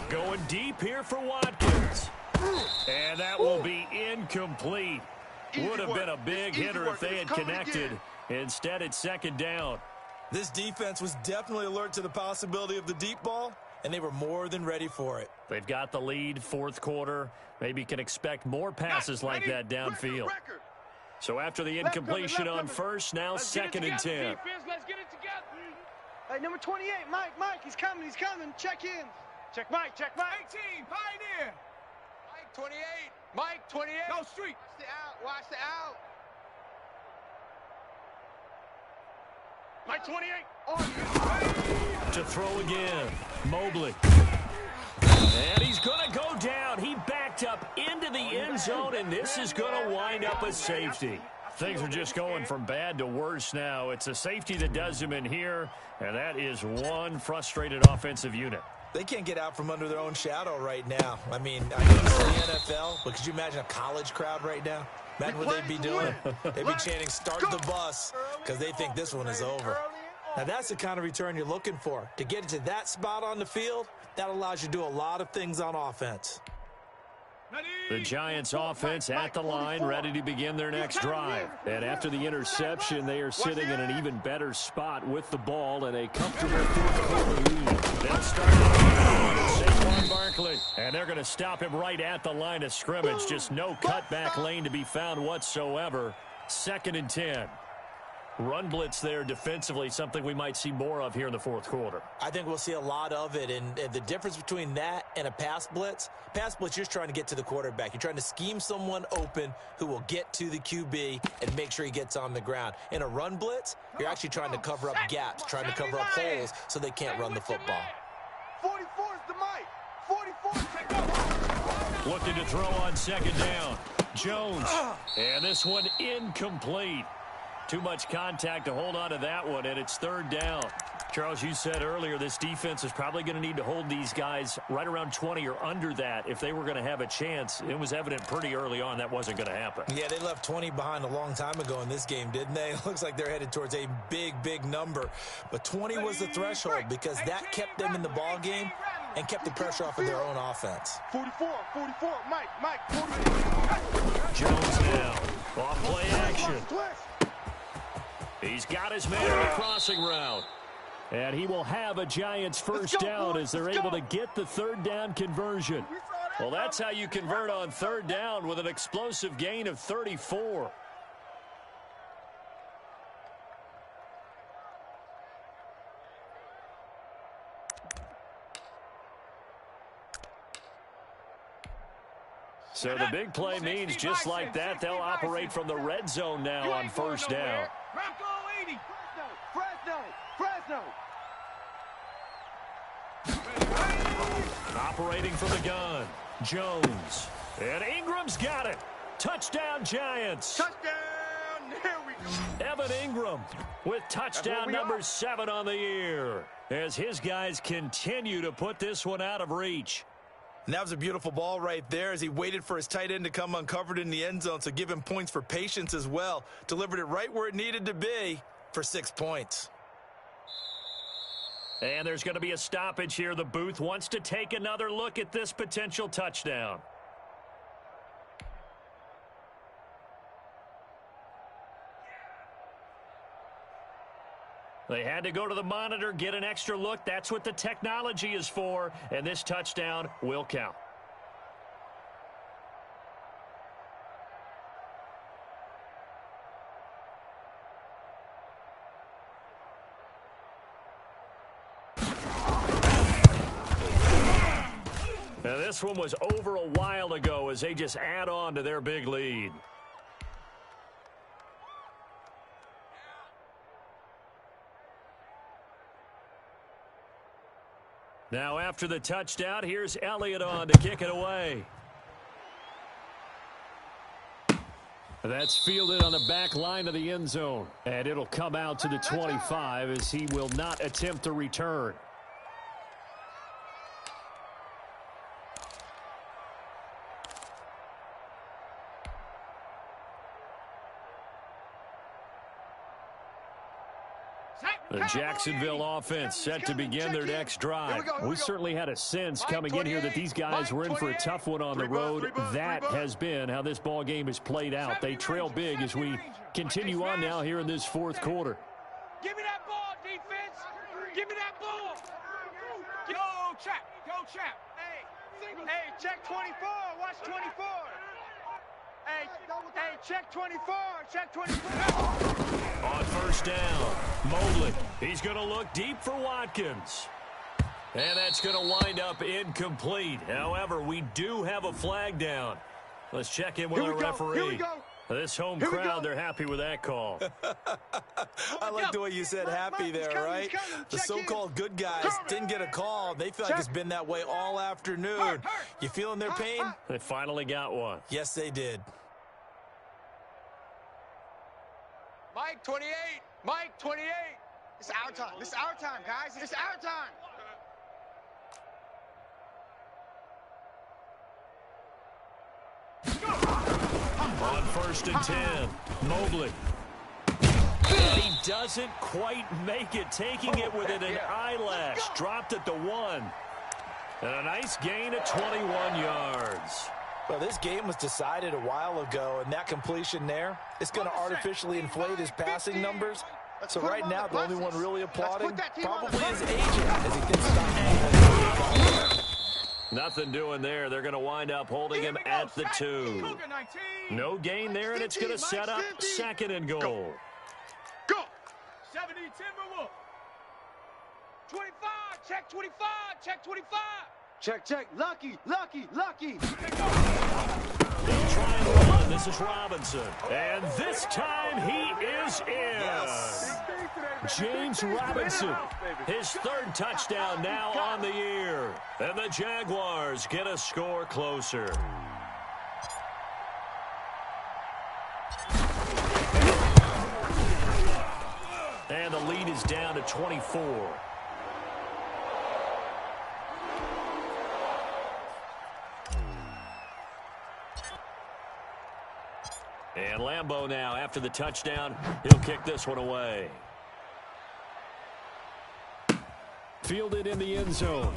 Going deep here for Watkins. And that will be incomplete. Would have been a big hitter if they had connected. Instead, it's second down.
This defense was definitely alert to the possibility of the deep ball, and they were more than ready for it.
They've got the lead, fourth quarter. Maybe can expect more passes like that downfield. So after the incompletion on first, now second and 10.
Let's get it together.
Hey, number 28, Mike, he's coming, Check in. Check Mike. 18, Pioneer.
Mike 28. Mike 28.
No street. Watch the out.
Mike 28.
To throw again. Mobley. And he's going to go down. He backed up into the end zone, and this is going to wind up a safety. Things are just going from bad to worse now. It's a safety that does him in here, and that is one frustrated offensive unit.
They can't get out from under their own shadow right now. I mean, I know it's the NFL, but could you imagine a college crowd right now? Imagine what they'd be doing. They'd be chanting, "Start the bus," because they think this one is over. Now, that's the kind of return you're looking for. To get into that spot on the field, that allows you to do a lot of things on offense.
The Giants offense at the line, ready to begin their next drive. And after the interception, they are sitting in an even better spot with the ball and a comfortable fourth quarter lead. They'll start Saquon Barkley. And they're going to stop him right at the line of scrimmage. Just no cutback lane to be found whatsoever. Second and 10. Run blitz there defensively, something we might see more of here in the fourth quarter.
I think we'll see a lot of it, and the difference between that and a pass blitz, you're just trying to get to the quarterback. You're trying to scheme someone open who will get to the QB and make sure he gets on the ground. In a run blitz, you're actually trying to cover up gaps, trying to cover up holes so they can't run the football.
44 is the mic. 44.
Looking to throw on second down. Jones. And this one incomplete. Too much contact to hold on to that one, and it's third down. Charles, you said earlier this defense is probably going to need to hold these guys right around 20 or under that if they were going to have a chance. It was evident pretty early on that wasn't going to happen.
Yeah, they left 20 behind a long time ago in this game, didn't they? It looks like they're headed towards a big number. But 20 was the threshold because that kept them in the ball game and kept the pressure off of their own offense.
44, Mike, 44.
Jones now. Off play action. He's got his man on the crossing route. And he will have a Giants first down as they're able to get the third down conversion. Well, that's how you convert on third down with an explosive gain of 34. So the big play means just like that, they'll operate from the red zone now on first down.
Fresno.
Operating from the gun, Jones. And Ingram's got it. Touchdown, Giants.
Touchdown. Here we go.
Evan Ingram with touchdown number 7 on the year as his guys continue to put this one out of reach.
And that was a beautiful ball right there as he waited for his tight end to come uncovered in the end zone, so give him points for patience as well. Delivered it right where it needed to be for 6 points.
And there's going to be a stoppage here. The booth wants to take another look at this potential touchdown. They had to go to the monitor, get an extra look. That's what the technology is for, and this touchdown will count. Now, this one was over a while ago as they just add on to their big lead. Now, after the touchdown, here's Elliott on to kick it away. That's fielded on the back line of the end zone. And it'll come out to the 25 as he will not attempt to return. The Jacksonville offense set to begin their next drive. We certainly had a sense coming in here that these guys were in for a tough one on the road. That has been how this ball game has played out. They trail big as we continue on now here in this fourth quarter.
Give me that ball, defense. Give me that ball. Go, Chap. Go, Chap.
Hey, check 24. Watch 24. Hey, check 24. Check 24.
On first down, Mobley. He's going to look deep for Watkins. And that's going to wind up incomplete. However, we do have a flag down. Let's check in with our referee.
Here we go.
This home crowd, they're happy with that call.
I like the way you said happy there, right? The so-called good guys didn't get a call. They feel like it's been that way all afternoon. You feeling their pain?
They finally got one.
Yes, they did.
Mike 28. Mike 28.
It's our time. It's our time, guys. It's our time.
On first and 10, Mobley. He doesn't quite make it, taking it within an eyelash. Dropped at the 1. And a nice gain of 21 yards.
Well, this game was decided a while ago, and that completion there is going to artificially inflate his passing numbers. So right now, the only one really applauding probably his agent as he thinks about
Nothing doing there. They're going to wind up holding him at the 2. No gain there, and it's going to set up second and goal.
Go.
70 Timberwolves. 25. Check 25. Check 25.
Check. Lucky.
They'll try and run. This is Robinson. And this time he is in. James Robinson. His third touchdown now on the year. And the Jaguars get a score closer. And the lead is down to 24. And Lambeau now, after the touchdown, he'll kick this one away. Fielded in the end zone.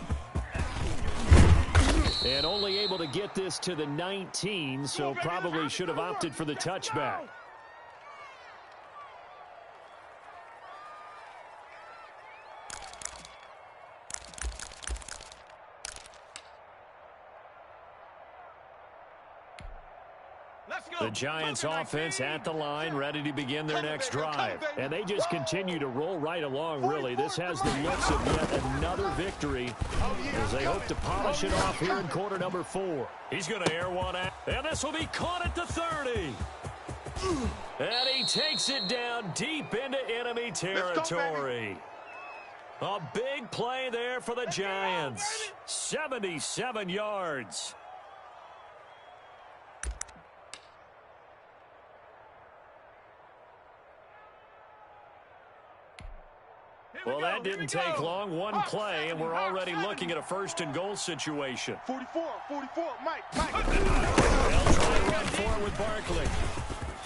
And only able to get this to the 19, so probably should have opted for the touchback. The Giants offense at the line, ready to begin their next drive. And they just continue to roll right along, really. This has the looks of yet another victory as they hope to polish it off here in quarter number 4. He's going to air one out, and this will be caught at the 30. And he takes it down deep into enemy territory. A big play there for the Giants. 77 yards. Well, that didn't take long. One play, and we're already looking at a first and goal situation.
44, Mike.
They'll try to run forward with Barkley.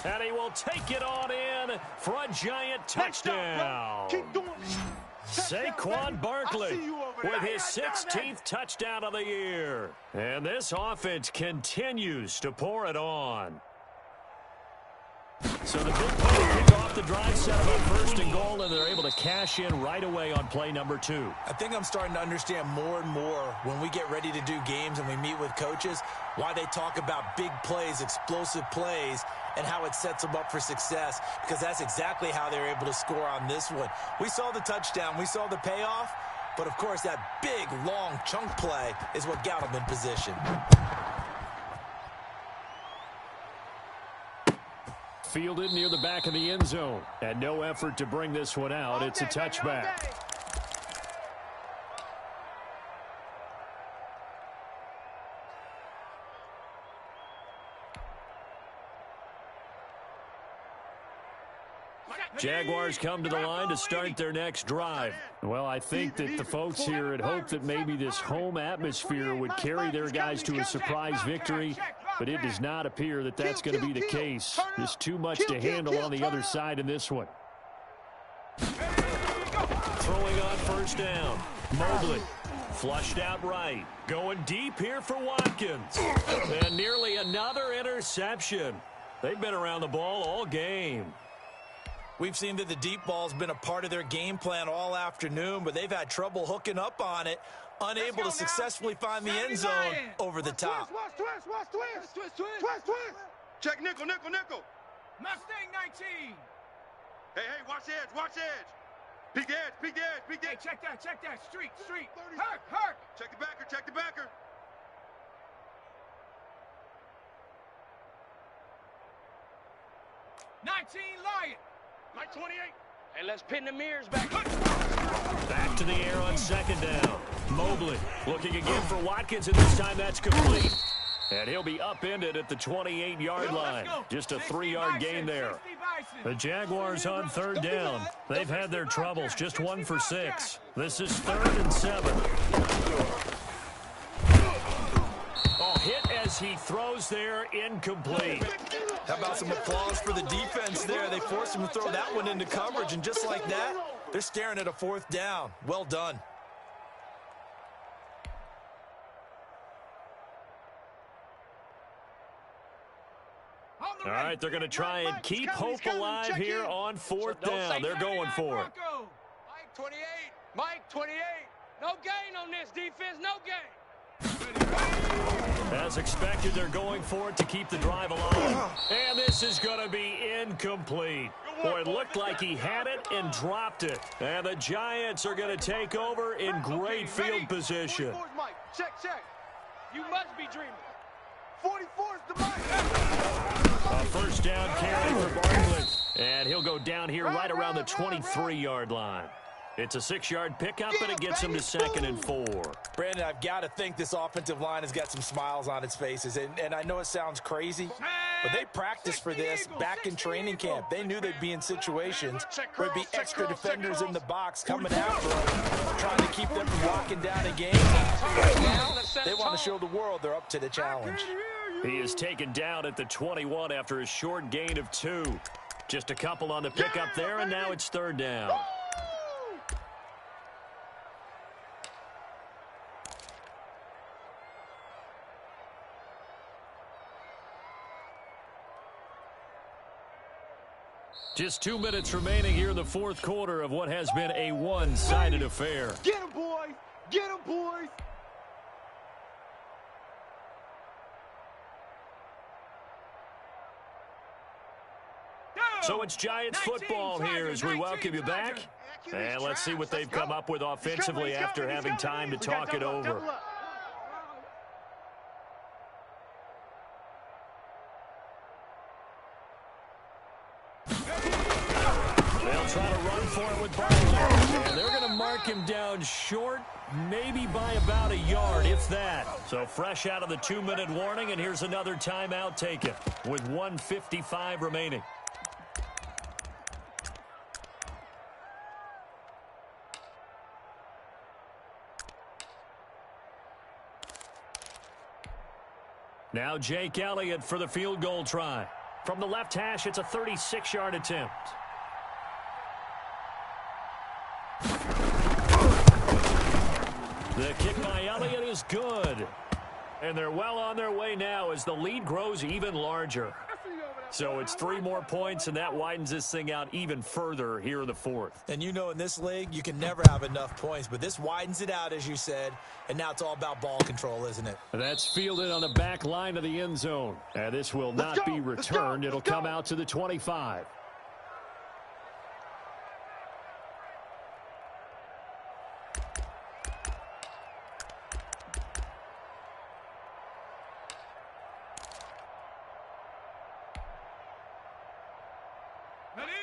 And he will take it on in for a Giant touchdown.
Keep doing
Saquon Barkley with his 16th touchdown of the year. And this offense continues to pour it on. So the big play kick off the drive, set them up first and goal, and they're able to cash in right away on play number 2.
I think I'm starting to understand more and more when we get ready to do games and we meet with coaches why they talk about big plays, explosive plays, and how it sets them up for success, because that's exactly how they were able to score on this one. We saw the touchdown. We saw the payoff. But, of course, that big, long chunk play is what got them in position.
Fielded near the back of the end zone. And no effort to bring this one out. It's a touchback. Jaguars come to the line to start their next drive. Well, I think that the folks here had hoped that maybe this home atmosphere would carry their guys to a surprise victory, but it does not appear that that's going to be the case. There's too much to handle on the other side in this one. Throwing on first down. Mobley flushed out right. Going deep here for Watkins. And nearly another interception. They've been around the ball all game.
We've seen that the deep ball's been a part of their game plan all afternoon, but they've had trouble hooking up on it, unable to successfully find the end zone over the top.
Twist.
Check nickel.
Mustang 19.
Hey, watch the edge. Peek the edge.
Hey, check that. Street. Hurt.
Check the backer.
19 Lion.
Mike 28.
Hey, let's pin the mirrors back.
Back to the air on second down. Mobley looking again for Watkins, and this time that's complete. And he'll be upended at the 28-yard line. Just a 3-yard gain there. The Jaguars on third down. They've had their troubles, just 1 for 6. This is 3rd and 7. Oh, hit as he throws there, incomplete.
How about some applause for the defense there? They forced him to throw that one into coverage, and just like that, they're staring at a 4th down. Well done.
All right, they're going to try and keep hope alive here on 4th down. They're going for it.
Mike 28. No gain on this defense. No gain.
As expected, they're going for it to keep the drive alive. And this is going to be incomplete. Boy, it looked like he had it and dropped it. And the Giants are going to take over in great field position.
44's Mike. Check.
You must be dreaming.
44's the Mike.
A first down carry for Barkley. And he'll go down here right around the 23-yard line. It's a 6-yard pickup, and it gets him to 2nd and 4.
Brandon, I've got to think this offensive line has got some smiles on its faces. And I know it sounds crazy, but they practiced for this back in training camp. They knew they'd be in situations where there'd be extra defenders in the box coming after them, trying to keep them from locking down a game. Right now, they want to show the world they're up to the challenge.
He is taken down at the 21 after a short gain of 2. Just a couple on the pickup there, and now it's 3rd down. Just 2 minutes remaining here in the 4th quarter of what has been a one-sided affair.
Get him, boys. Get him, boys.
So it's Giants football here as we welcome you back. And let's see what they've come up with offensively after having time to talk it over. They'll try to run for it with Barkley. And they're going to mark him down short, maybe by about a yard, if that. So fresh out of the 2-minute warning, and here's another timeout taken with 1:55 remaining. Now Jake Elliott for the field goal try. From the left hash, it's a 36-yard attempt. The kick by Elliott is good. And they're well on their way now as the lead grows even larger.
I see you over there.
So it's 3 more points, and that widens this thing out even further here in the 4th.
And you know in this league, you can never have enough points, but this widens it out, as you said, and now it's all about ball control, isn't it?
That's fielded on the back line of the end zone. And this will not be returned. It'll come out to the 25.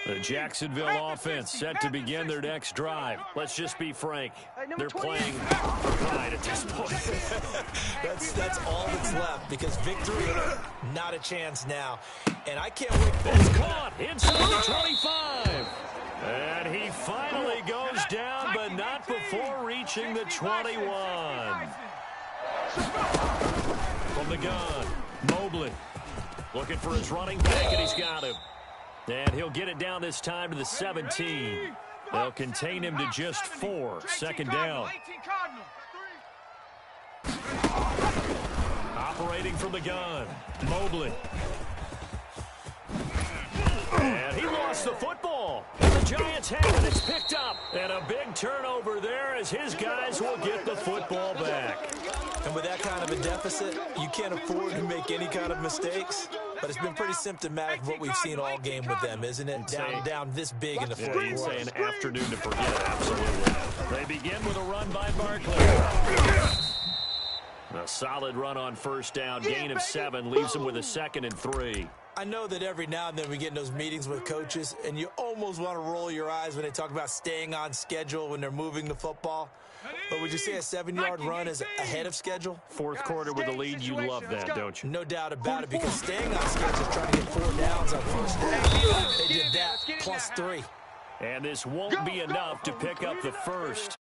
The Jacksonville offense set to begin their next drive. Let's just be frank. They're playing for pride at this point.
that's all that's left, because victory, not a chance now. And I can't wait.
It's caught inside the 25. And he finally goes down, but not before reaching the 21. From the gun, Mobley looking for his running back, and he's got him. And he'll get it down this time to the 17. They'll contain him to just 4. Second down. Operating from the gun, Mobley. And he lost the football. And the Giants have it. It's picked up. And a big turnover there as his guys will get the football back.
And with that kind of a deficit, you can't afford to make any kind of mistakes. But it's been pretty symptomatic of what we've seen all game with them, isn't it? Down this big in the fourth quarter.
You'd say an afternoon to forget, absolutely. They begin with a run by Barkley. A solid run on first down. Gain of 7 leaves him with a 2nd and 3.
I know that every now and then we get in those meetings with coaches, and you almost want to roll your eyes when they talk about staying on schedule when they're moving the football. But would you say a 7-yard run is ahead of schedule?
Fourth quarter with the lead, you love that, don't you?
No doubt about it, because staying on schedule, trying to get 4 downs on first down. They did that, plus 3.
And this won't be enough to pick up the first.